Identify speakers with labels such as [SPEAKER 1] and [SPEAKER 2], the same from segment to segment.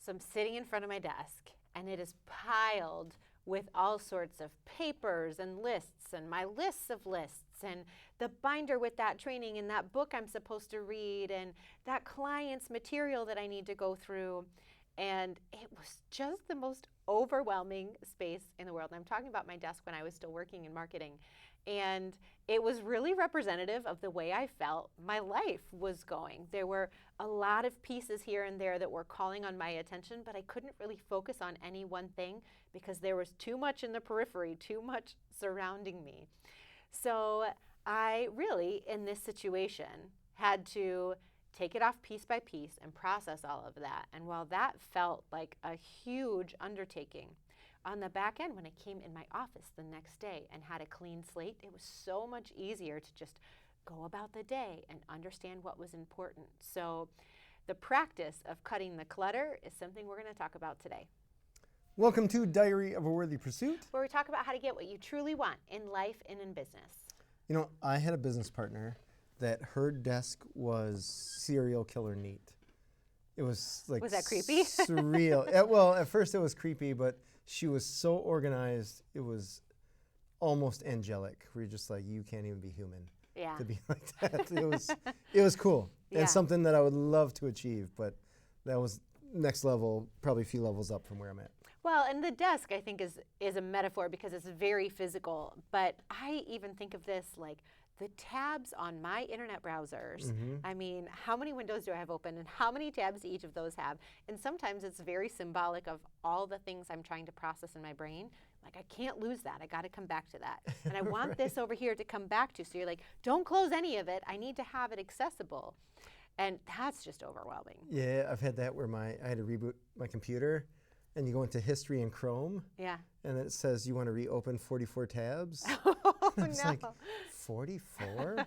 [SPEAKER 1] So I'm sitting in front of my desk, and it is piled with all sorts of papers and lists and my lists of lists and the binder with that training and that book I'm supposed to read and that client's material that I need to go through. And it was just the most overwhelming space in the world. And I'm talking about my desk when I was still working in marketing. And it was really representative of the way I felt my life was going. There were a lot of pieces here and there that were calling on my attention, but I couldn't really focus on any one thing because there was too much in the periphery, too much surrounding me. So I really, in this situation, had to take it off piece by piece and process all of that. And while that felt like a huge undertaking, on the back end, when I came in my office the next day and had a clean slate, it was so much easier to just go about the day and understand what was important. So the practice of cutting the clutter is something we're going to talk about today.
[SPEAKER 2] Welcome to Diary of a Worthy Pursuit,
[SPEAKER 1] where we talk about how to get what you truly want in life and in business.
[SPEAKER 2] You know, I had a business partner that her desk was serial killer neat. It was like...
[SPEAKER 1] Was that creepy?
[SPEAKER 2] Surreal. Well, at first it was creepy, but she was so organized, it was almost angelic. We're just like, you can't even be human to be like that. It was cool.
[SPEAKER 1] Yeah.
[SPEAKER 2] And something that I would love to achieve, but that was next level, probably a few levels up from where I'm at.
[SPEAKER 1] Well, and the desk, I think, is a metaphor because it's very physical. But I even think of this like the tabs on my internet browsers.
[SPEAKER 2] Mm-hmm.
[SPEAKER 1] I mean, how many windows do I have open and how many tabs do each of those have? And sometimes it's very symbolic of all the things I'm trying to process in my brain. Like, I can't lose that. I got to come back to that. And I want
[SPEAKER 2] Right.
[SPEAKER 1] this over here to come back to. So you're like, don't close any of it. I need to have it accessible. And that's just overwhelming.
[SPEAKER 2] Yeah, I've had that where I had to reboot my computer, and you go into history in Chrome,
[SPEAKER 1] Yeah.
[SPEAKER 2] and it says you want to reopen 44 tabs.
[SPEAKER 1] Oh,
[SPEAKER 2] It's
[SPEAKER 1] no.
[SPEAKER 2] like, 44?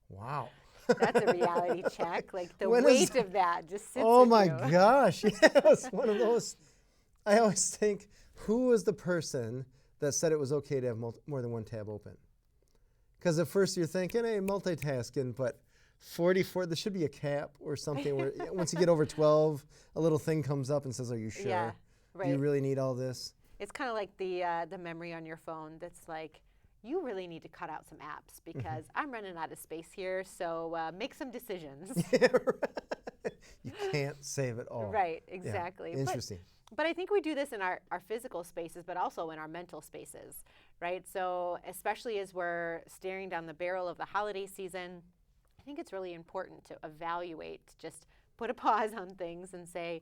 [SPEAKER 2] Wow.
[SPEAKER 1] That's a reality check. Like the
[SPEAKER 2] When is-
[SPEAKER 1] weight of that just sits
[SPEAKER 2] Oh
[SPEAKER 1] with
[SPEAKER 2] my
[SPEAKER 1] you.
[SPEAKER 2] gosh, yes, one of those. I always think, who was the person that said it was okay to have more than one tab open? Because at first you're thinking, hey, multitasking, but 44, there should be a cap or something where once you get over 12, a little thing comes up and says, are you sure?
[SPEAKER 1] Yeah,
[SPEAKER 2] Do
[SPEAKER 1] right.
[SPEAKER 2] you really need all this?
[SPEAKER 1] It's kind of like the memory on your phone that's like, you really need to cut out some apps because I'm running out of space here, so make some decisions.
[SPEAKER 2] Yeah, right. You can't save it all.
[SPEAKER 1] Right,
[SPEAKER 2] Yeah,
[SPEAKER 1] exactly.
[SPEAKER 2] interesting.
[SPEAKER 1] But I think we do this in our physical spaces, but also in our mental spaces, right? So especially as we're staring down the barrel of the holiday season, I think it's really important to evaluate, just put a pause on things and say,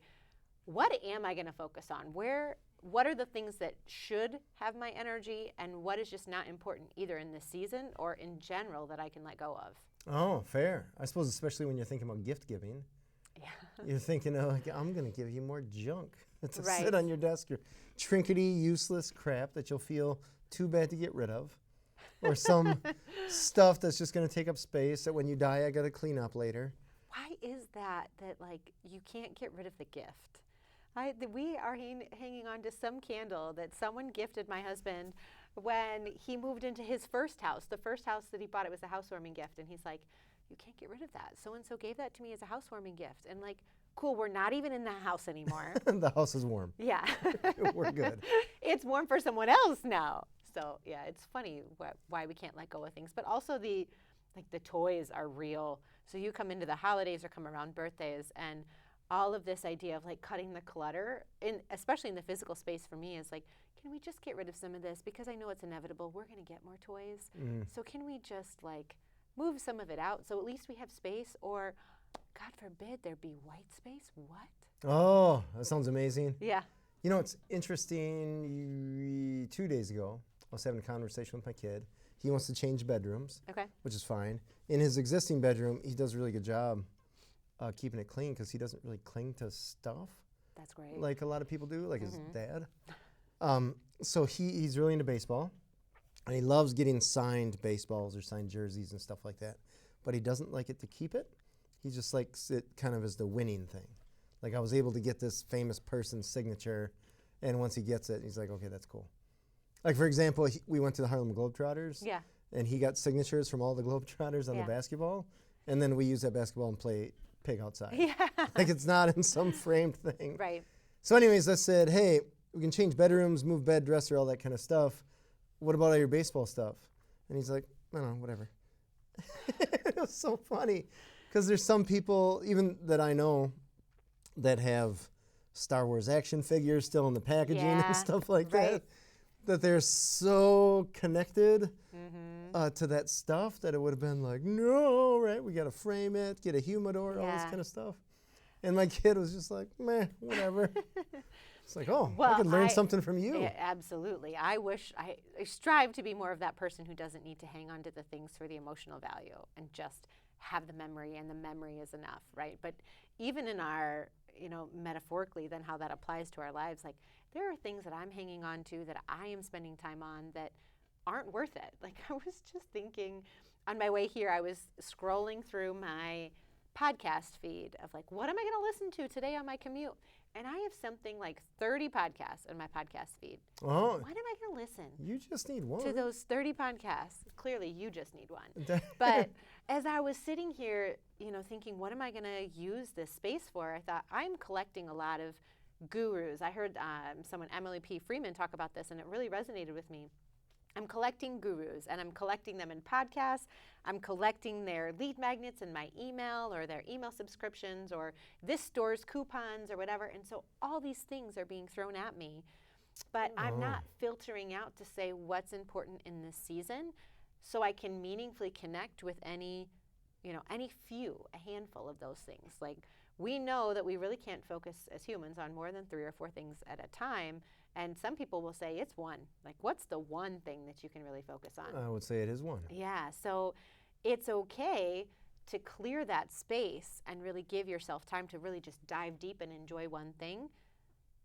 [SPEAKER 1] what am I going to focus on? What are the things that should have my energy and what is just not important either in this season or in general that I can let go of?
[SPEAKER 2] Oh, fair. I suppose especially when you're thinking about gift giving.
[SPEAKER 1] Yeah.
[SPEAKER 2] You're thinking, oh, like, I'm going to give you more junk to
[SPEAKER 1] Right.
[SPEAKER 2] sit on your desk, your trinkety, useless crap that you'll feel too bad to get rid of, or some stuff that's just going to take up space that when you die, I got to clean up later.
[SPEAKER 1] Why is that like you can't get rid of the gift? We are hanging on to some candle that someone gifted my husband when he moved into his first house. The first house that he bought, it was a housewarming gift. And he's like, you can't get rid of that. So-and-so gave that to me as a housewarming gift. And like, cool, we're not even in the house anymore.
[SPEAKER 2] The house is warm.
[SPEAKER 1] Yeah.
[SPEAKER 2] We're good.
[SPEAKER 1] It's warm for someone else now. So yeah, it's funny why we can't let go of things. But also the toys are real. So you come into the holidays or come around birthdays and all of this idea of like cutting the clutter, especially in the physical space for me, is like, can we just get rid of some of this? Because I know it's inevitable. We're going to get more toys. So can we just like move some of it out so at least we have space? Or, God forbid, there be white space? What?
[SPEAKER 2] Oh, that sounds amazing.
[SPEAKER 1] Yeah.
[SPEAKER 2] You know, it's interesting. 2 days ago, I was having a conversation with my kid. He wants to change bedrooms,
[SPEAKER 1] Okay.
[SPEAKER 2] which is fine. In his existing bedroom, he does a really good job keeping it clean because he doesn't really cling to stuff
[SPEAKER 1] That's great.
[SPEAKER 2] like a lot of people do, like his dad. So he's really into baseball, and he loves getting signed baseballs or signed jerseys and stuff like that. But he doesn't like it to keep it. He just likes it kind of as the winning thing. Like, I was able to get this famous person's signature, and once he gets it, he's like, okay, that's cool. Like, for example, we went to the Harlem Globetrotters,
[SPEAKER 1] Yeah.
[SPEAKER 2] and he got signatures from all the Globetrotters on
[SPEAKER 1] Yeah.
[SPEAKER 2] the basketball, and then we use that basketball and play pig outside.
[SPEAKER 1] Yeah.
[SPEAKER 2] Like it's not in some framed thing.
[SPEAKER 1] Right.
[SPEAKER 2] So anyways, I said, hey, we can change bedrooms, move bed, dresser, all that kind of stuff. What about all your baseball stuff? And he's like, no, whatever. It was so funny because there's some people, even that I know, that have Star Wars action figures still in the packaging and stuff like that they're so connected to that stuff that it would have been like, no, right? We got to frame it, get a humidor, all this kind of stuff. And my kid was just like, meh, whatever. It's like, oh, I could learn something from you.
[SPEAKER 1] Yeah, absolutely. I strive to be more of that person who doesn't need to hang on to the things for the emotional value and just have the memory, and the memory is enough, right? But even in our, metaphorically, then how that applies to our lives, like there are things that I'm hanging on to that I am spending time on that aren't worth it. Like I was just thinking on my way here, I was scrolling through my podcast feed of like, what am I going to listen to today on my commute? And I have something like 30 podcasts in my podcast feed.
[SPEAKER 2] Oh.
[SPEAKER 1] When am I going to listen?
[SPEAKER 2] You just need one.
[SPEAKER 1] To those 30 podcasts. Clearly, you just need one. But as I was sitting here, thinking, what am I going to use this space for? I thought, I'm collecting a lot of gurus. I heard someone, Emily P. Freeman, talk about this, and it really resonated with me. I'm collecting gurus, and I'm collecting them in podcasts. I'm collecting their lead magnets in my email or their email subscriptions or this store's coupons or whatever. And so all these things are being thrown at me, but I'm not filtering out to say what's important in this season so I can meaningfully connect with a handful of those things. Like we know that we really can't focus as humans on more than 3 or 4 things at a time. And some people will say it's one. Like, what's the one thing that you can really focus on?
[SPEAKER 2] I would say it is one.
[SPEAKER 1] Yeah, so it's okay to clear that space and really give yourself time to really just dive deep and enjoy one thing.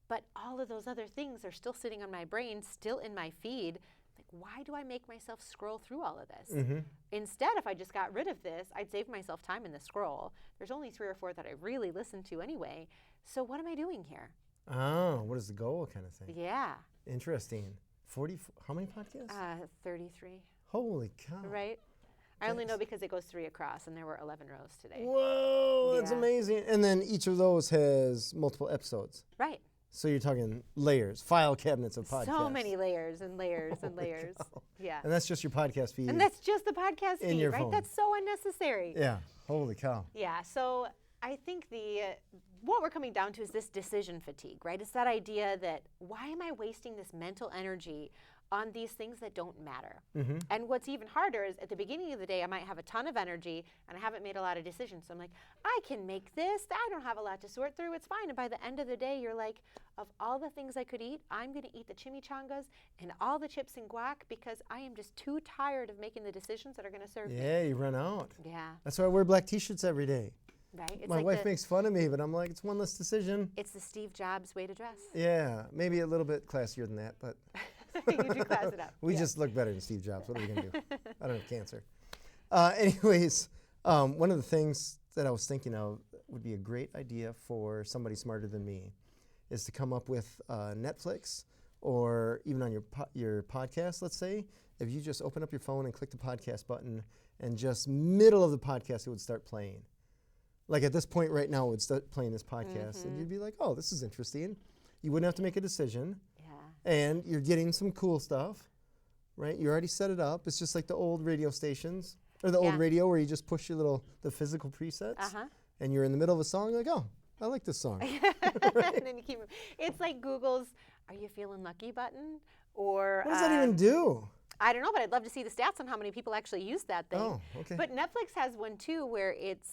[SPEAKER 1] But all of those other things are still sitting on my brain, still in my feed. Like, why do I make myself scroll through all of this? Instead, if I just got rid of this, I'd save myself time in the scroll. There's only 3 or 4 that I really listen to anyway. So what am I doing here?
[SPEAKER 2] Oh, what is the goal kind of thing?
[SPEAKER 1] Yeah.
[SPEAKER 2] Interesting. 40, how many podcasts?
[SPEAKER 1] 33.
[SPEAKER 2] Holy cow.
[SPEAKER 1] Right? I only know because it goes 3 across, and there were 11 rows today.
[SPEAKER 2] Whoa, that's amazing. And then each of those has multiple episodes.
[SPEAKER 1] Right.
[SPEAKER 2] So you're talking layers, file cabinets of podcasts.
[SPEAKER 1] So many layers and layers and layers.
[SPEAKER 2] Cow.
[SPEAKER 1] Yeah.
[SPEAKER 2] And that's just your podcast feed.
[SPEAKER 1] And that's just the podcast
[SPEAKER 2] in
[SPEAKER 1] feed,
[SPEAKER 2] your
[SPEAKER 1] right?
[SPEAKER 2] phone.
[SPEAKER 1] That's so unnecessary.
[SPEAKER 2] Yeah. Holy cow.
[SPEAKER 1] Yeah. So I think what we're coming down to is this decision fatigue, right? It's that idea that why am I wasting this mental energy on these things that don't matter? And what's even harder is at the beginning of the day, I might have a ton of energy and I haven't made a lot of decisions. So I'm like, I can make this. I don't have a lot to sort through. It's fine. And by the end of the day, you're like, of all the things I could eat, I'm going to eat the chimichangas and all the chips and guac because I am just too tired of making the decisions that are going to serve me.
[SPEAKER 2] Yeah, you run out.
[SPEAKER 1] Yeah.
[SPEAKER 2] That's why I wear black T-shirts every day.
[SPEAKER 1] Right? It's
[SPEAKER 2] My wife makes fun of me, but I'm like, it's one less decision.
[SPEAKER 1] It's the Steve Jobs way to dress.
[SPEAKER 2] Yeah, maybe a little bit classier than that, but
[SPEAKER 1] you do class it up.
[SPEAKER 2] we just look better than Steve Jobs. What are we going to do? I don't have cancer. Anyways, one of the things that I was thinking of would be a great idea for somebody smarter than me is to come up with Netflix or even on your podcast, let's say, if you just open up your phone and click the podcast button and just middle of the podcast, it would start playing. Like at this point right now, it would start playing this podcast and you'd be like, oh, this is interesting. You wouldn't have to make a decision.
[SPEAKER 1] Yeah.
[SPEAKER 2] And you're getting some cool stuff, right? You already set it up. It's just like the old radio stations or the old radio where you just push the physical presets and you're in the middle of a song, you're like, oh, I like this song.
[SPEAKER 1] Right? And then you keep, it's like Google's "Are you feeling lucky?" button, or
[SPEAKER 2] what does that even do?
[SPEAKER 1] I don't know, but I'd love to see the stats on how many people actually use that thing.
[SPEAKER 2] Oh, okay.
[SPEAKER 1] But Netflix has one too where it's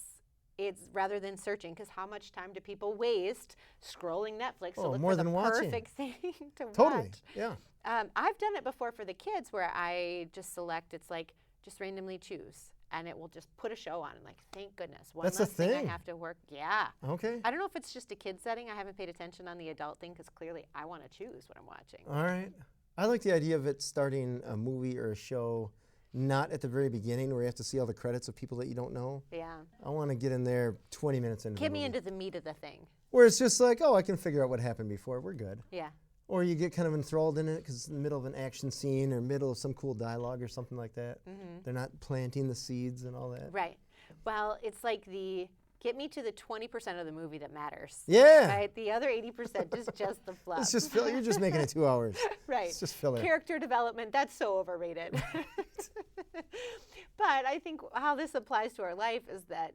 [SPEAKER 1] rather than searching, because how much time do people waste scrolling Netflix to look
[SPEAKER 2] more
[SPEAKER 1] for the
[SPEAKER 2] than watching.
[SPEAKER 1] perfect thing to
[SPEAKER 2] Totally,
[SPEAKER 1] watch?
[SPEAKER 2] yeah.
[SPEAKER 1] I've done it before for the kids where I just select, it's like just randomly choose, and it will just put a show on. I'm like, thank goodness. One
[SPEAKER 2] That's
[SPEAKER 1] less
[SPEAKER 2] a
[SPEAKER 1] thing
[SPEAKER 2] thing.
[SPEAKER 1] I have to work. Yeah.
[SPEAKER 2] Okay.
[SPEAKER 1] I don't know if it's just a kid setting. I haven't paid attention on the adult thing because clearly I want to choose what I'm watching.
[SPEAKER 2] All right. I like the idea of it starting a movie or a show not at the very beginning where you have to see all the credits of people that you don't know.
[SPEAKER 1] Yeah.
[SPEAKER 2] I want to get in there 20 minutes into
[SPEAKER 1] Get
[SPEAKER 2] the
[SPEAKER 1] me
[SPEAKER 2] movie.
[SPEAKER 1] into the meat of the thing.
[SPEAKER 2] Where it's just like, oh, I can figure out what happened before. We're good.
[SPEAKER 1] Yeah.
[SPEAKER 2] Or you get kind of enthralled in it because it's in the middle of an action scene or middle of some cool dialogue or something like that. They're not planting the seeds and all that.
[SPEAKER 1] Right. Well, it's like the Get me to the 20% of the movie that matters.
[SPEAKER 2] Yeah.
[SPEAKER 1] Right? The other 80% is just the fluff.
[SPEAKER 2] It's just you're just making it 2 hours.
[SPEAKER 1] Right.
[SPEAKER 2] It's just filler.
[SPEAKER 1] Character development, that's so overrated. But I think how this applies to our life is that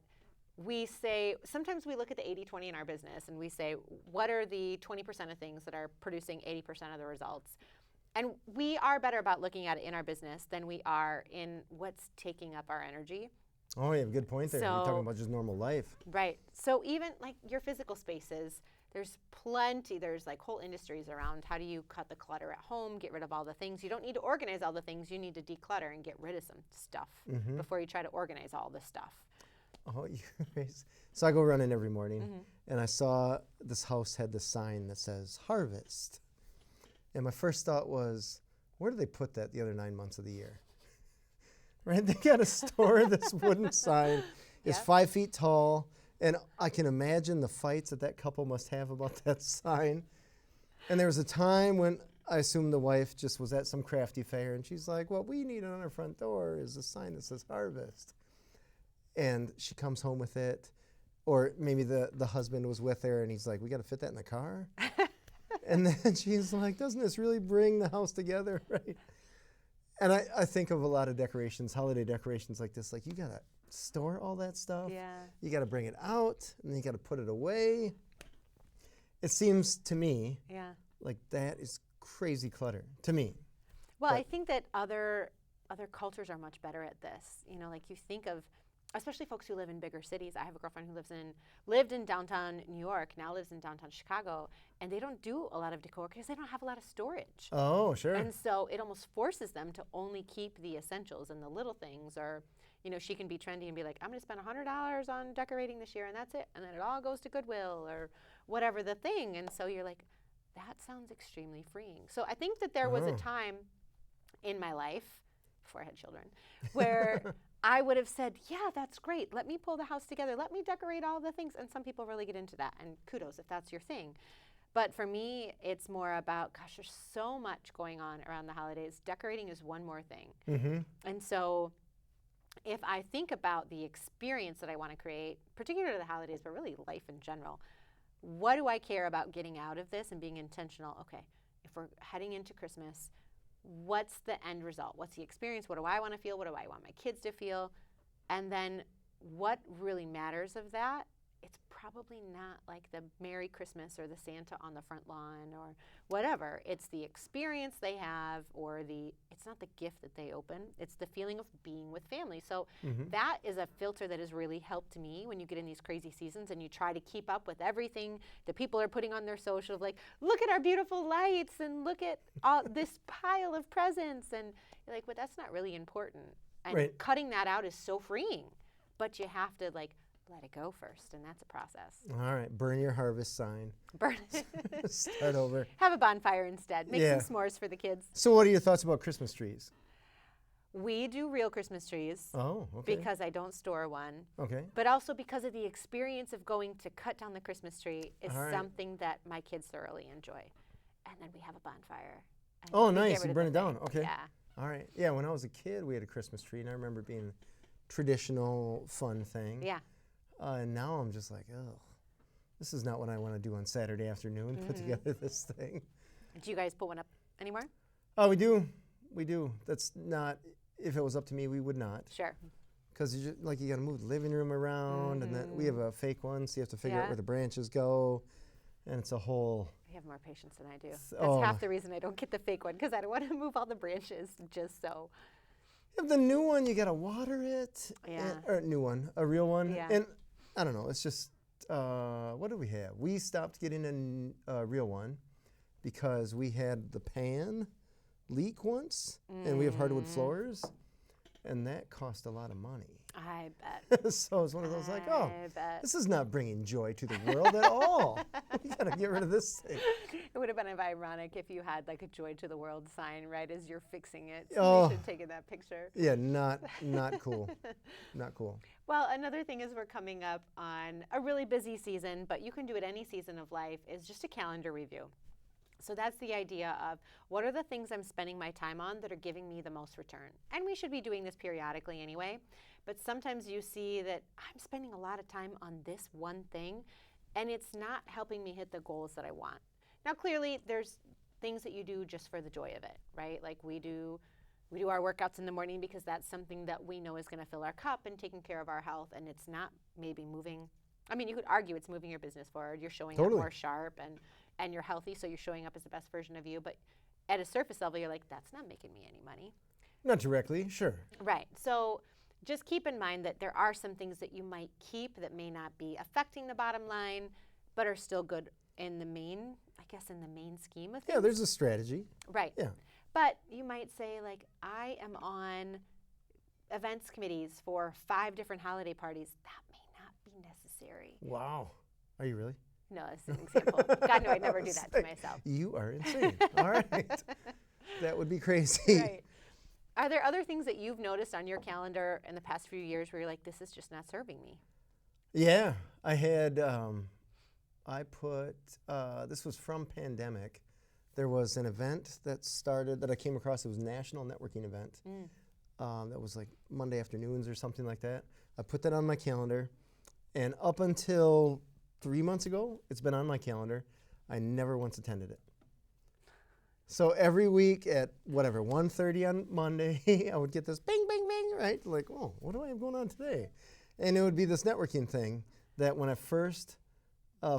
[SPEAKER 1] we say, sometimes we look at the 80-20 in our business and we say, what are the 20% of things that are producing 80% of the results? And we are better about looking at it in our business than we are in what's taking up our energy.
[SPEAKER 2] Oh, you have a good point there. You're
[SPEAKER 1] So-
[SPEAKER 2] talking about just normal life.
[SPEAKER 1] Right. So even like your physical spaces, there's like whole industries around how do you cut the clutter at home, get rid of all the things. You don't need to organize all the things. You need to declutter and get rid of some stuff before you try to organize all the stuff.
[SPEAKER 2] Oh, so I go running every morning, and I saw this house had this sign that says harvest. And my first thought was, where do they put that the other 9 months of the year? Right? They got to store this wooden sign. It's 5 feet tall. And I can imagine the fights that couple must have about that sign. And there was a time when I assumed the wife just was at some crafty fair, and she's like, what we need on our front door is a sign that says harvest. And she comes home with it. Or maybe the husband was with her, and he's like, we got to fit that in the car? And then she's like, doesn't this really bring the house together, right? And I think of a lot of decorations, holiday decorations like this, like you got to store all that stuff.
[SPEAKER 1] Yeah.
[SPEAKER 2] You got to bring it out, and then you got to put it away. It seems to me like that is crazy clutter, to me.
[SPEAKER 1] Well,
[SPEAKER 2] But-
[SPEAKER 1] I think that other cultures are much better at this. You know, like you think of, especially folks who live in bigger cities. I have a girlfriend who lived in downtown New York, now lives in downtown Chicago, and they don't do a lot of decor because they don't have a lot of storage.
[SPEAKER 2] Oh, sure.
[SPEAKER 1] And so it almost forces them to only keep the essentials and the little things. Or, you know, she can be trendy and be like, I'm going to spend $100 on decorating this year, and that's it. And then it all goes to Goodwill or whatever the thing. And so you're like, that sounds extremely freeing. So I think that there was a time in my life, before I had children, where I would have said, yeah, that's great. Let me pull the house together. Let me decorate all the things. And some people really get into that. And kudos if that's your thing. But for me, it's more about, gosh, there's so much going on around the holidays. Decorating is one more thing. And so if I think about the experience that I want to create, particularly the holidays, but really life in general, what do I care about getting out of this and being intentional? Okay, if we're heading into Christmas, what's the end result? What's the experience? What do I want to feel? What do I want my kids to feel? And then what really matters of that? It's probably not like the Merry Christmas or the Santa on the front lawn or whatever. It's the experience they have, or it's not the gift that they open. It's the feeling of being with family. So that is a filter that has really helped me when you get in these crazy seasons and you try to keep up with everything that people are putting on their social, like, look at our beautiful lights and look at all this pile of presents. And you're like, but that's not really important. And cutting that out is so freeing. But you have to let it go first, and that's a process.
[SPEAKER 2] All right, burn your harvest sign.
[SPEAKER 1] Burn it.
[SPEAKER 2] Start over.
[SPEAKER 1] Have a bonfire instead. Make some s'mores for the kids.
[SPEAKER 2] So what are your thoughts about Christmas trees?
[SPEAKER 1] We do real Christmas trees.
[SPEAKER 2] Oh, okay.
[SPEAKER 1] Because I don't store one.
[SPEAKER 2] Okay.
[SPEAKER 1] But also because of the experience of going to cut down the Christmas tree is something that my kids thoroughly enjoy. And then we have a bonfire.
[SPEAKER 2] Oh, nice. You burn it down. Okay.
[SPEAKER 1] Yeah.
[SPEAKER 2] All right. Yeah, when I was a kid, we had a Christmas tree, and I remember it being a traditional, fun thing.
[SPEAKER 1] Yeah.
[SPEAKER 2] And now I'm just like, oh, this is not what I want to do on Saturday afternoon, put together this thing.
[SPEAKER 1] Do you guys put one up anymore?
[SPEAKER 2] Oh, we do. We do. That's not, if it was up to me, we would not.
[SPEAKER 1] Sure.
[SPEAKER 2] Because you got to move the living room around, and then we have a fake one, so you have to figure out where the branches go, and it's a whole.
[SPEAKER 1] You have more patience than I do. That's half the reason I don't get the fake one, because I don't want to move all the branches just so.
[SPEAKER 2] The new one, you got to water it.
[SPEAKER 1] Yeah.
[SPEAKER 2] Or new one, a real one.
[SPEAKER 1] Yeah.
[SPEAKER 2] And I don't know, it's just, what do we have? We stopped getting a real one because we had the pan leak once, and we have hardwood floors, and that cost a lot of money.
[SPEAKER 1] I bet.
[SPEAKER 2] So it's one of those
[SPEAKER 1] I bet.
[SPEAKER 2] This is not bringing joy to the world at all. You got to get rid of this thing.
[SPEAKER 1] It would have been ironic if you had like a Joy to the World sign right as you're fixing it.
[SPEAKER 2] Oh.
[SPEAKER 1] Somebody should have taken that picture.
[SPEAKER 2] Yeah, not cool. Not cool.
[SPEAKER 1] Well, another thing is we're coming up on a really busy season, but you can do it any season of life, is just a calendar review. So that's the idea of what are the things I'm spending my time on that are giving me the most return? And we should be doing this periodically anyway. But sometimes you see that I'm spending a lot of time on this one thing, and it's not helping me hit the goals that I want. Now, clearly, there's things that you do just for the joy of it, right? Like we do our workouts in the morning because that's something that we know is going to fill our cup and taking care of our health, and it's not maybe moving. I mean, you could argue it's moving your business forward. You're showing up more sharp and you're healthy, so you're showing up as the best version of you. But at a surface level, you're like, that's not making me any money.
[SPEAKER 2] Not directly, sure.
[SPEAKER 1] Right. So just keep in mind that there are some things that you might keep that may not be affecting the bottom line, but are still good in the main, I guess, in the main scheme of things.
[SPEAKER 2] Yeah, there's a strategy.
[SPEAKER 1] Right.
[SPEAKER 2] Yeah.
[SPEAKER 1] But you might say, like, I am on events committees for 5 different holiday parties. That may not be necessary.
[SPEAKER 2] Wow. Are you really?
[SPEAKER 1] No, that's an example. God, no, I'd never do that to myself.
[SPEAKER 2] You are insane. All right. That would be crazy.
[SPEAKER 1] Right. Are there other things that you've noticed on your calendar in the past few years where you're like, this is just not serving me?
[SPEAKER 2] Yeah. I had, I put, this was from pandemic. There was an event that started that I came across. It was a national networking event. That was like Monday afternoons or something like that. I put that on my calendar. And up until 3 months ago, it's been on my calendar. I never once attended it. So every week at whatever, 1:30 on Monday, I would get this bing, bing, bing, right? Like, oh, what do I have going on today? And it would be this networking thing that when I first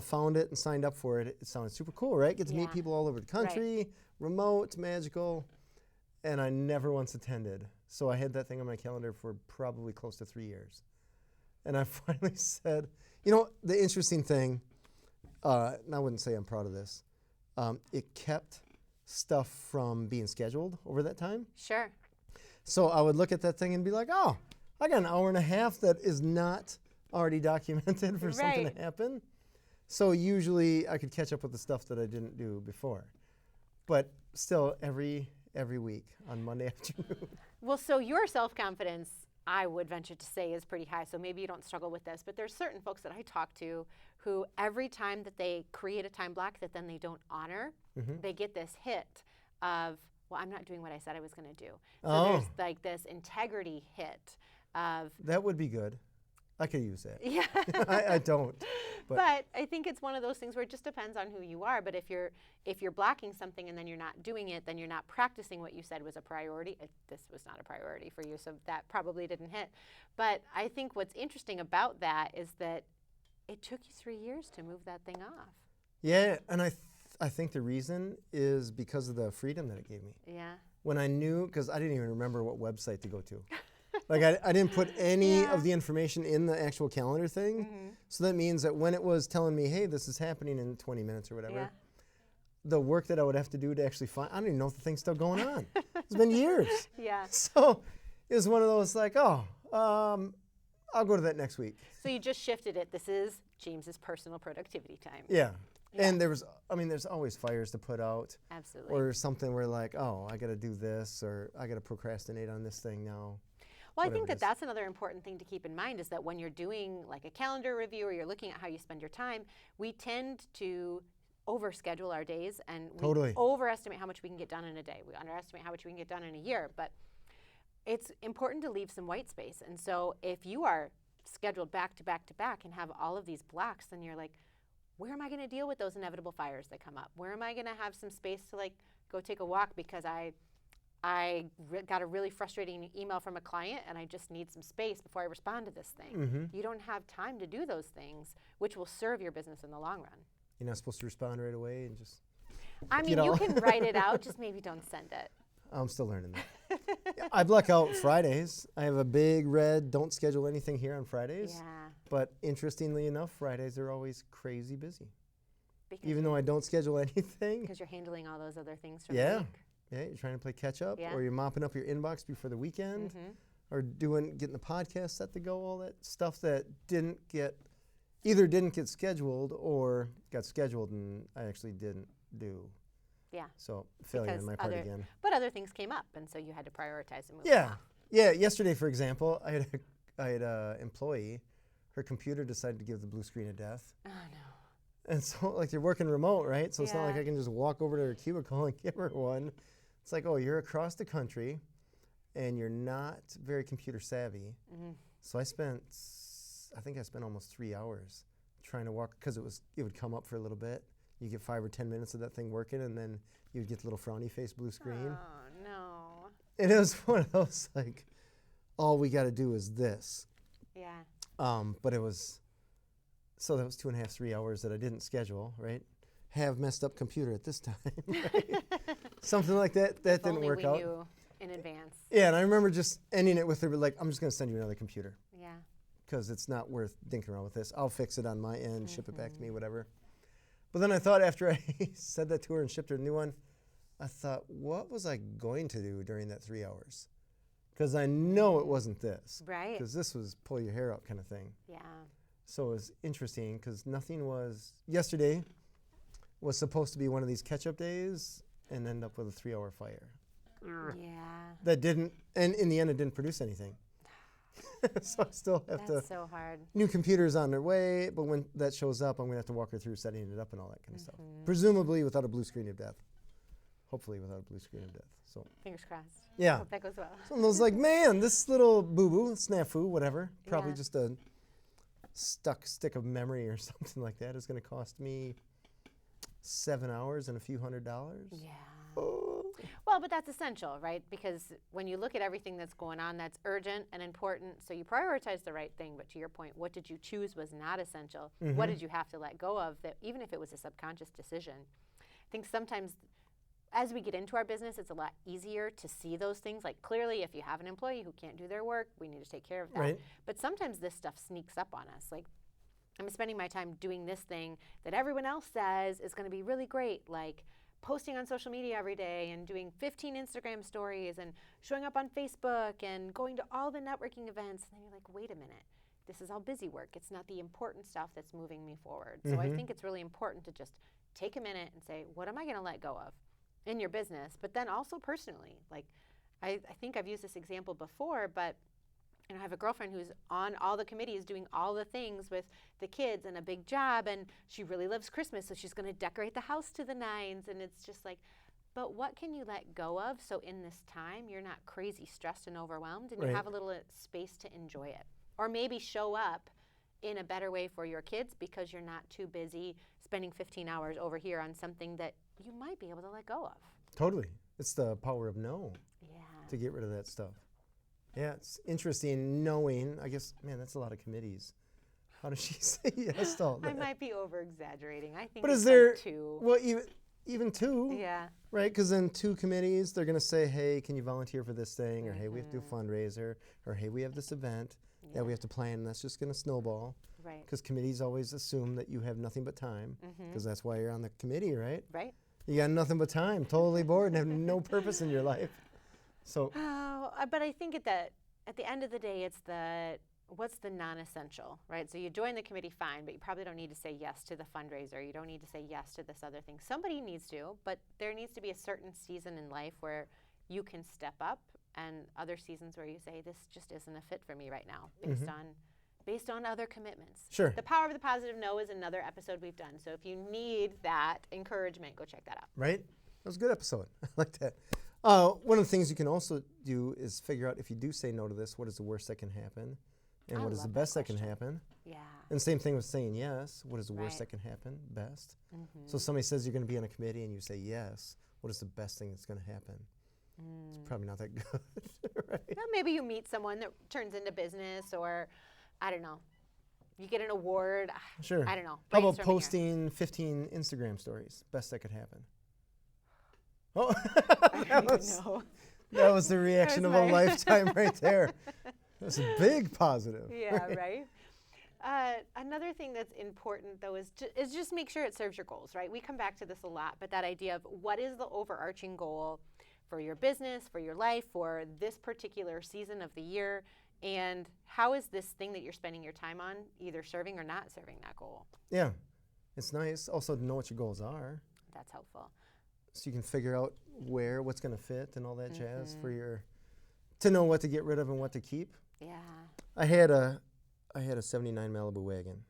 [SPEAKER 2] found it and signed up for it, it sounded super cool, right? Get to meet people all over the country, remote, magical, and I never once attended. So I had that thing on my calendar for probably close to 3 years. And I finally said, you know, the interesting thing, and I wouldn't say I'm proud of this, it kept stuff from being scheduled over that time.
[SPEAKER 1] Sure.
[SPEAKER 2] So I would look at that thing and be like, oh, I got an hour and a half that is not already documented for something to happen. So usually I could catch up with the stuff that I didn't do before. But still, every week on Monday afternoon.
[SPEAKER 1] Well, so your self-confidence, I would venture to say, is pretty high. So maybe you don't struggle with this, but there's certain folks that I talk to who every time that they create a time block that then they don't honor, they get this hit of, well, I'm not doing what I said I was going to do. So there's like this integrity hit of.
[SPEAKER 2] That would be good. I could use that.
[SPEAKER 1] Yeah.
[SPEAKER 2] I don't.
[SPEAKER 1] But I think it's one of those things where it just depends on who you are. But if you're blocking something and then you're not doing it, then you're not practicing what you said was a priority. This was not a priority for you, so that probably didn't hit. But I think what's interesting about that is that it took you 3 years to move that thing off.
[SPEAKER 2] Yeah, and I think the reason is because of the freedom that it gave me.
[SPEAKER 1] Yeah.
[SPEAKER 2] When I knew, because I didn't even remember what website to go to. Like I didn't put any of the information in the actual calendar thing. So that means that when it was telling me, hey, this is happening in 20 minutes or whatever, the work that I would have to do to actually find, I don't even know if the thing's still going on. It's been years.
[SPEAKER 1] Yeah.
[SPEAKER 2] So it was one of those like, I'll go to that next week.
[SPEAKER 1] So you just shifted it. This is James's personal productivity time.
[SPEAKER 2] Yeah. And there's always fires to put out.
[SPEAKER 1] Absolutely.
[SPEAKER 2] Or something where like, oh, I got to do this, or I got to procrastinate on this thing now.
[SPEAKER 1] Well, I think that that's another important thing to keep in mind is that when you're doing like a calendar review or you're looking at how you spend your time, we tend to overschedule our days and we overestimate how much we can get done in a day. We underestimate how much we can get done in a year. But it's important to leave some white space. And so if you are scheduled back to back to back and have all of these blocks, then you're like, where am I going to deal with those inevitable fires that come up? Where am I going to have some space to like go take a walk because I got a really frustrating email from a client and I just need some space before I respond to this thing. You don't have time to do those things, which will serve your business in the long run.
[SPEAKER 2] You're not supposed to respond right away and just.
[SPEAKER 1] I mean, you can write it out, just maybe don't send it.
[SPEAKER 2] I'm still learning that. I block out Fridays. I have a big red, don't schedule anything here on Fridays.
[SPEAKER 1] Yeah.
[SPEAKER 2] But interestingly enough, Fridays are always crazy busy.
[SPEAKER 1] Because
[SPEAKER 2] even though I don't schedule anything.
[SPEAKER 1] Because you're handling all those other things from the week.
[SPEAKER 2] Yeah, you're trying to play catch up, or you're mopping up your inbox before the weekend, or getting the podcast set to go, all that stuff that either didn't get scheduled or got scheduled and I actually didn't do.
[SPEAKER 1] Yeah.
[SPEAKER 2] So failure on my part again.
[SPEAKER 1] But other things came up, and so you had to prioritize and move on.
[SPEAKER 2] Yeah. Yesterday, for example, I had an employee. Her computer decided to give the blue screen of death.
[SPEAKER 1] Oh no.
[SPEAKER 2] And so, like, you're working remote, right? So it's not like I can just walk over to her cubicle and give her one. It's like, oh, you're across the country, and you're not very computer savvy. So I think I spent almost 3 hours trying to walk, because it would come up for a little bit. You get 5 or 10 minutes of that thing working, and then you would get the little frowny face blue screen.
[SPEAKER 1] Oh, no.
[SPEAKER 2] And it was one of those, like, all we got to do is this.
[SPEAKER 1] Yeah.
[SPEAKER 2] But it was, so that was 2.5, 3 hours that I didn't schedule, right? Have messed up computer at this time, right? Something like that. That didn't work out.
[SPEAKER 1] If only we knew in advance.
[SPEAKER 2] Yeah, and I remember just ending it with, like, I'm just going to send you another computer.
[SPEAKER 1] Yeah.
[SPEAKER 2] Because it's not worth dinking around with this. I'll fix it on my end, ship it back to me, whatever. But then I thought, after I said that to her and shipped her a new one, I thought, what was I going to do during that 3 hours? Because I know it wasn't this.
[SPEAKER 1] Right.
[SPEAKER 2] Because this was pull your hair out kind of thing.
[SPEAKER 1] Yeah.
[SPEAKER 2] So it was interesting, because nothing was, yesterday was supposed to be one of these catch-up days and end up with a 3-hour fire.
[SPEAKER 1] Yeah.
[SPEAKER 2] That didn't, and in the end it didn't produce anything. So I still have
[SPEAKER 1] That's so hard.
[SPEAKER 2] new computers on their way, but when that shows up, I'm going to have to walk her through setting it up and all that kind of stuff. Presumably without a blue screen of death. Hopefully without a blue screen of death. So
[SPEAKER 1] Fingers crossed.
[SPEAKER 2] yeah.
[SPEAKER 1] Hope that goes well.
[SPEAKER 2] Someone was like, man, this little boo-boo, snafu, whatever, probably
[SPEAKER 1] Yeah.
[SPEAKER 2] just a stuck stick of memory or something like that is going to cost me 7 hours and a few $100.
[SPEAKER 1] Yeah.
[SPEAKER 2] Oh.
[SPEAKER 1] Well, but that's essential, right? Because when you look at everything that's going on, that's urgent and important. So you prioritize the right thing. But to your point, what did you choose was not essential. What did you have to let go of, that even if it was a subconscious decision? I think sometimes as we get into our business, it's a lot easier to see those things. Like, clearly, if you have an employee who can't do their work, we need to take care of that.
[SPEAKER 2] Right.
[SPEAKER 1] But sometimes this stuff sneaks up on us. Like, I'm spending my time doing this thing that everyone else says is going to be really great, like posting on social media every day and doing 15 Instagram stories and showing up on Facebook and going to all the networking events. And then you're like, wait a minute, this is all busy work. It's not the important stuff that's moving me forward. So I think it's really important to just take a minute and say, what am I going to let go of in your business, but then also personally? Like, I think I've used this example before, but and I have a girlfriend who's on all the committees doing all the things with the kids and a big job, and she really loves Christmas, so she's going to decorate the house to the nines. And it's just like, but what can you let go of so in this time you're not crazy stressed and overwhelmed, and you have a little space to enjoy it? Or maybe show up in a better way for your kids because you're not too busy spending 15 hours over here on something that you might be able to let go of.
[SPEAKER 2] Totally. It's the power of no
[SPEAKER 1] Yeah.
[SPEAKER 2] to get rid of that stuff. Yeah, it's interesting knowing, I guess, man, that's a lot of committees. How does she say yes to all that?
[SPEAKER 1] I might be over-exaggerating. I think
[SPEAKER 2] But
[SPEAKER 1] it's
[SPEAKER 2] is there,
[SPEAKER 1] like 2.
[SPEAKER 2] well, even 2,
[SPEAKER 1] Yeah.
[SPEAKER 2] right? Because then 2 committees, they're going to say, hey, can you volunteer for this thing? Or, hey, we have to do a fundraiser. Or, hey, we have this event that we have to plan, and that's just going to snowball.
[SPEAKER 1] Right.
[SPEAKER 2] Because committees always assume that you have nothing but time, because that's why you're on the committee, right?
[SPEAKER 1] Right.
[SPEAKER 2] You got nothing but time, totally bored, and have no purpose in your life. So,
[SPEAKER 1] But I think at the end of the day, it's what's the non-essential, right? So you join the committee, fine, but you probably don't need to say yes to the fundraiser. You don't need to say yes to this other thing. Somebody needs to, but there needs to be a certain season in life where you can step up, and other seasons where you say, this just isn't a fit for me right now, based on other commitments.
[SPEAKER 2] sure.
[SPEAKER 1] The Power of the Positive No is another episode we've done. So if you need that encouragement, go check that out.
[SPEAKER 2] Right? That was a good episode. I like that. One of the things you can also do is figure out, if you do say no to this, what is the worst that can happen? And
[SPEAKER 1] I
[SPEAKER 2] what is the
[SPEAKER 1] love that
[SPEAKER 2] best that can
[SPEAKER 1] question.
[SPEAKER 2] happen?
[SPEAKER 1] Yeah.
[SPEAKER 2] And same thing with saying yes. What is the worst
[SPEAKER 1] Right.
[SPEAKER 2] that can happen? Best. So if somebody says you're going to be on a committee and you say yes, what is the best thing that's going to happen? It's probably not that good, right?
[SPEAKER 1] Well, maybe you meet someone that turns into business, or I don't know, you get an award.
[SPEAKER 2] Sure.
[SPEAKER 1] I don't know.
[SPEAKER 2] How about
[SPEAKER 1] Brainstorming here.
[SPEAKER 2] posting 15 Instagram stories? Best that could happen. Oh,
[SPEAKER 1] I don't even know.
[SPEAKER 2] that was the reaction of
[SPEAKER 1] was
[SPEAKER 2] a
[SPEAKER 1] my-
[SPEAKER 2] lifetime right there. That's a big positive.
[SPEAKER 1] Yeah, right. Another thing that's important, though, is just make sure it serves your goals, right? We come back to this a lot, but that idea of what is the overarching goal for your business, for your life, for this particular season of the year, and how is this thing that you're spending your time on either serving or not serving that goal?
[SPEAKER 2] Yeah, it's nice also to know what your goals are,
[SPEAKER 1] That's helpful.
[SPEAKER 2] so you can figure out what's going to fit and all that jazz for to know what to get rid of and what to keep.
[SPEAKER 1] Yeah.
[SPEAKER 2] I had a 79 Malibu wagon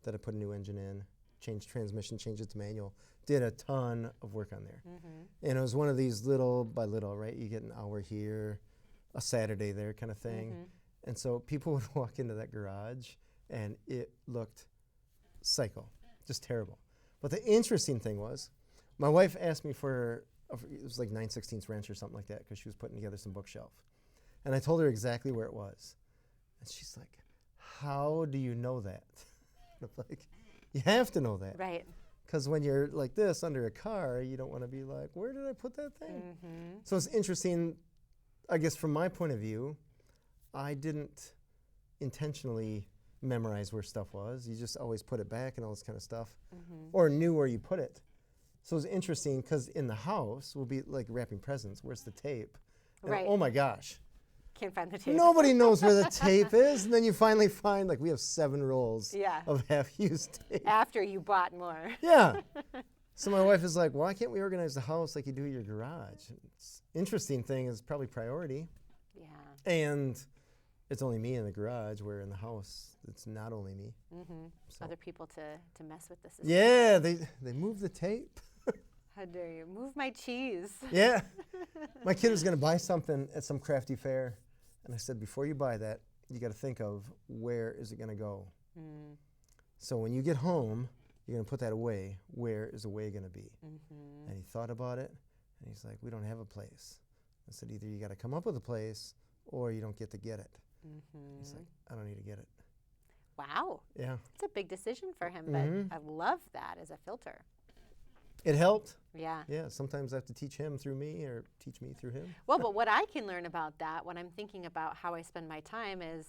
[SPEAKER 2] that I put a new engine in, changed transmission, changed it to manual, did a ton of work on there. And it was one of these little by little, right? You get an hour here, a Saturday there kind of thing. And so people would walk into that garage, and it looked psycho, just terrible. But the interesting thing was, my wife asked me for, it was like 9/16 wrench or something like that, because she was putting together some bookshelf. And I told her exactly where it was. And she's like, how do you know that? I'm like, you have to know that.
[SPEAKER 1] Right.
[SPEAKER 2] Because when you're like this under a car, you don't want to be like, where did I put that thing?
[SPEAKER 1] Mm-hmm.
[SPEAKER 2] So it's interesting, I guess from my point of view, I didn't intentionally memorize where stuff was. You just always put it back and all this kind of stuff, or knew where you put it. So it's interesting because in the house, we'll be like wrapping presents. Where's the tape? And
[SPEAKER 1] Right.
[SPEAKER 2] oh my gosh.
[SPEAKER 1] Can't find the tape.
[SPEAKER 2] Nobody knows where the tape is. And then you finally find, like, we have 7 rolls
[SPEAKER 1] Yeah.
[SPEAKER 2] of half-used tape.
[SPEAKER 1] After you bought more.
[SPEAKER 2] Yeah. So my wife is like, why can't we organize the house like you do your garage? It's interesting thing is probably priority.
[SPEAKER 1] Yeah.
[SPEAKER 2] And it's only me in the garage, where in the house, it's not only me.
[SPEAKER 1] Mm-hmm.
[SPEAKER 2] So.
[SPEAKER 1] Other people to mess with the system.
[SPEAKER 2] Yeah, they move the tape.
[SPEAKER 1] How dare you? Move my cheese.
[SPEAKER 2] Yeah. My kid was going to buy something at some crafty fair. And I said, before you buy that, you got to think of where is it going to go?
[SPEAKER 1] Mm.
[SPEAKER 2] So when you get home, you're going to put that away. Where is away going to be?
[SPEAKER 1] Mm-hmm.
[SPEAKER 2] And he thought about it, and he's like, we don't have a place. I said, either you got to come up with a place, or you don't get to get it.
[SPEAKER 1] Mm-hmm.
[SPEAKER 2] He's like, I don't need to get it.
[SPEAKER 1] Wow.
[SPEAKER 2] Yeah.
[SPEAKER 1] It's a big decision for him, but I love that as a filter.
[SPEAKER 2] It helped.
[SPEAKER 1] Yeah.
[SPEAKER 2] Yeah, sometimes I have to teach him through me, or teach me through him.
[SPEAKER 1] Well, but what I can learn about that when I'm thinking about how I spend my time is,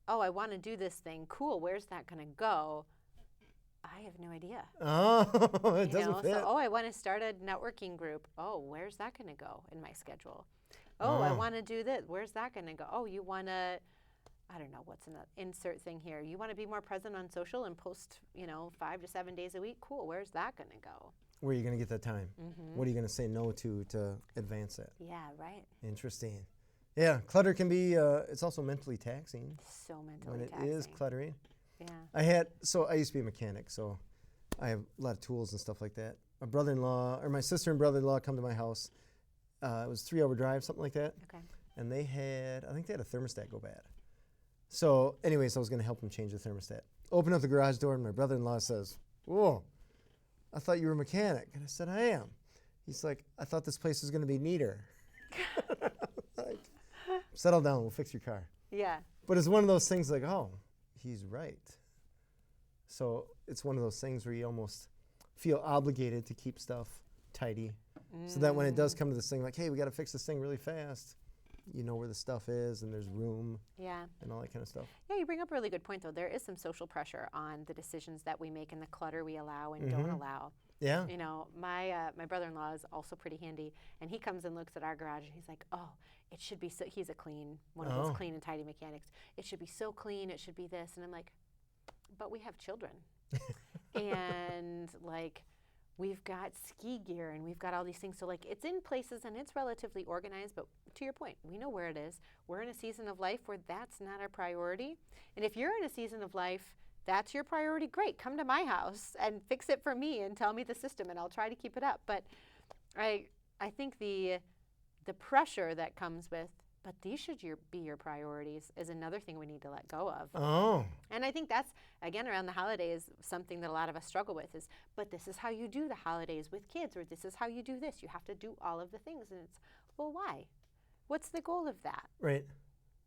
[SPEAKER 1] oh, I want to do this thing. Cool. Where's that going to go? I have no idea.
[SPEAKER 2] Oh, it
[SPEAKER 1] You know?
[SPEAKER 2] doesn't fit.
[SPEAKER 1] So, oh, I want to start a networking group. Oh, where's that going to go in my schedule? Oh, I
[SPEAKER 2] Oh.
[SPEAKER 1] want to do this. Where's that going to go? Oh, you want to, I don't know, what's an insert thing here? You want to be more present on social and post, 5 to 7 days a week? Cool. Where's that going to go?
[SPEAKER 2] Where are you going to get that time?
[SPEAKER 1] Mm-hmm.
[SPEAKER 2] What are you going to say no to advance that?
[SPEAKER 1] Yeah, right.
[SPEAKER 2] Interesting. Yeah, clutter can be, it's also mentally taxing
[SPEAKER 1] So mentally
[SPEAKER 2] when it
[SPEAKER 1] taxing.
[SPEAKER 2] is cluttering.
[SPEAKER 1] Yeah.
[SPEAKER 2] I used to be a mechanic, so I have a lot of tools and stuff like that. My sister and brother-in-law come to my house. It was 3-hour drive, something like that.
[SPEAKER 1] Okay.
[SPEAKER 2] And I think they had a thermostat go bad. So anyways, I was going to help them change the thermostat. Open up the garage door, and my brother-in-law says, whoa, I thought you were a mechanic. And I said, I am. He's like, I thought this place was going to be neater. Like, settle down, we'll fix your car.
[SPEAKER 1] Yeah.
[SPEAKER 2] But it's one of those things like, oh, he's right. So it's one of those things where you almost feel obligated to keep stuff tidy. So that when it does come to this thing like, hey, we got to fix this thing really fast, you know where the stuff is and there's room
[SPEAKER 1] Yeah.
[SPEAKER 2] and all that kind of stuff.
[SPEAKER 1] Yeah, you bring up a really good point, though. There is some social pressure on the decisions that we make and the clutter we allow and don't allow.
[SPEAKER 2] Yeah.
[SPEAKER 1] My brother-in-law is also pretty handy, and he comes and looks at our garage, and he's like, oh, it should be so, he's one of those clean and tidy mechanics. It should be so clean, it should be this. And I'm like, but we have children. And, we've got ski gear, and we've got all these things. So, it's in places, and it's relatively organized, but to your point, we know where it is. We're in a season of life where that's not our priority. And if you're in a season of life that's your priority, great. Come to my house and fix it for me and tell me the system, and I'll try to keep it up. But I think the pressure that comes with, but these should be your priorities, is another thing we need to let go of.
[SPEAKER 2] Oh.
[SPEAKER 1] And I think that's, again, around the holidays, something that a lot of us struggle with is, but this is how you do the holidays with kids, or this is how you do this. You have to do all of the things. And it's, well, why? What's the goal of that?
[SPEAKER 2] Right.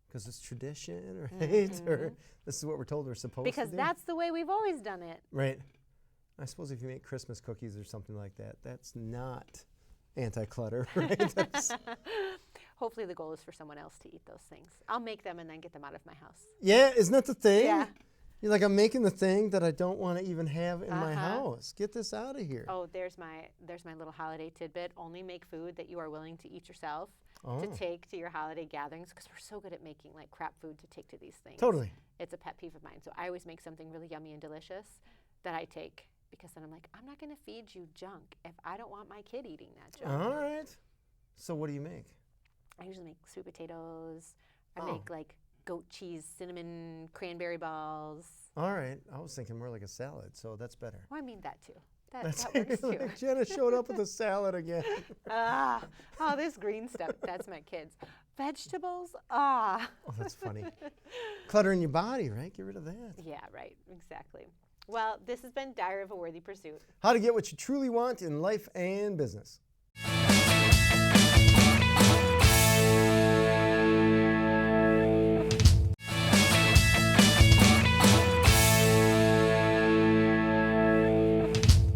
[SPEAKER 2] Because it's tradition, right? Or this is what we're told we're supposed to do.
[SPEAKER 1] Because that's the way we've always done it.
[SPEAKER 2] Right. I suppose if you make Christmas cookies or something like that, that's not anti-clutter, right?
[SPEAKER 1] Hopefully the goal is for someone else to eat those things. I'll make them and then get them out of my house.
[SPEAKER 2] Yeah, isn't that the thing?
[SPEAKER 1] Yeah.
[SPEAKER 2] You're like, I'm making the thing that I don't want to even have in my house. Get this out of here.
[SPEAKER 1] Oh, there's my little holiday tidbit. Only make food that you are willing to eat yourself to take to your holiday gatherings, because we're so good at making crap food to take to these things.
[SPEAKER 2] Totally.
[SPEAKER 1] It's a pet peeve of mine. So I always make something really yummy and delicious that I take, because then I'm like, I'm not going to feed you junk if I don't want my kid eating that junk.
[SPEAKER 2] All right. So what do you make?
[SPEAKER 1] I usually make sweet potatoes. I make goat cheese, cinnamon, cranberry balls.
[SPEAKER 2] All right. I was thinking more like a salad, so that's better.
[SPEAKER 1] Well, I mean that too. That works too.
[SPEAKER 2] Jenna showed up with a salad again.
[SPEAKER 1] This green stuff, that's my kids. Vegetables? Ah.
[SPEAKER 2] Oh, that's funny. Clutter in your body, right? Get rid of that.
[SPEAKER 1] Yeah, right. Exactly. Well, this has been Diary of a Worthy Pursuit.
[SPEAKER 2] How to get what you truly want in life and business.